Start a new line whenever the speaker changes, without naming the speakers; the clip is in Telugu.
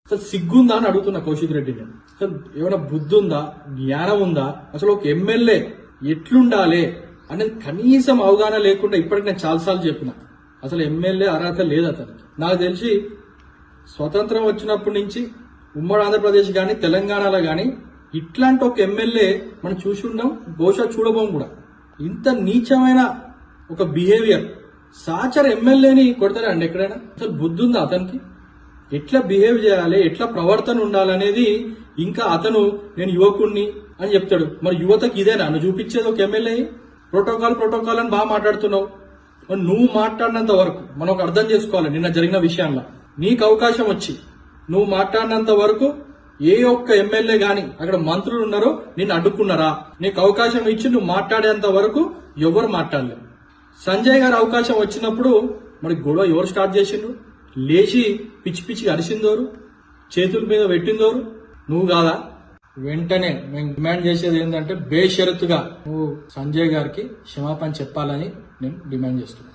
అసలు సిగ్గుందా అని అడుగుతున్నా కౌశిక్ రెడ్డిని. అసలు ఏమైనా బుద్ధి ఉందా, జ్ఞానం ఉందా? అసలు ఒక ఎమ్మెల్యే ఎట్లుండాలి అనేది కనీసం అవగాహన లేకుండా ఇప్పటికి నేను చాలాసార్లు చెప్పిన. అసలు ఎమ్మెల్యే అర్హత లేదు అతనికి. నాకు తెలిసి స్వతంత్రం వచ్చినప్పటి నుంచి ఉమ్మడి ఆంధ్రప్రదేశ్ కానీ తెలంగాణలో కానీ ఇట్లాంటి ఒక ఎమ్మెల్యే మనం చూసి ఉన్నాం, బహుశా చూడబోం కూడా. ఇంత నీచమైన ఒక బిహేవియర్ సాచర్ ఎమ్మెల్యేని కొడతారండి ఎక్కడైనా? అసలు బుద్ధి ఉందా అతనికి? ఎట్లా బిహేవ్ చేయాలి, ఎట్లా ప్రవర్తన ఉండాలనేది. ఇంకా అతను నేను యువకుణ్ణి అని చెప్తాడు. మరి యువతకి ఇదేనా నువ్వు చూపించేది? ఒక ఎమ్మెల్యే ప్రోటోకాల్ అని బాగా మాట్లాడుతున్నావు. మరి నువ్వు మాట్లాడినంత వరకు మనం ఒక అర్థం చేసుకోవాలి. నిన్న జరిగిన విషయంలో నీకు అవకాశం వచ్చి నువ్వు మాట్లాడినంత వరకు ఏ ఒక్క ఎమ్మెల్యే గాని అక్కడ మంత్రులు ఉన్నారో నిన్ను అడ్డుకున్నారా? నీకు అవకాశం ఇచ్చి నువ్వు మాట్లాడేంత వరకు ఎవరు మాట్లాడలేదు. సంజయ్ గారు అవకాశం వచ్చినప్పుడు మరి గొడవ ఎవరు స్టార్ట్ చేసిండ్రు? లేచి పిచ్చి పిచ్చి అరిసిందోరు, చేతుల మీద పెట్టిందోరు నువ్వు కాదా? వెంటనే మేము డిమాండ్ చేసేది ఏంటంటే బేషరతుగా నువ్వు సంజయ్ గారికి క్షమాపణ చెప్పాలని నేను డిమాండ్ చేస్తున్నాను.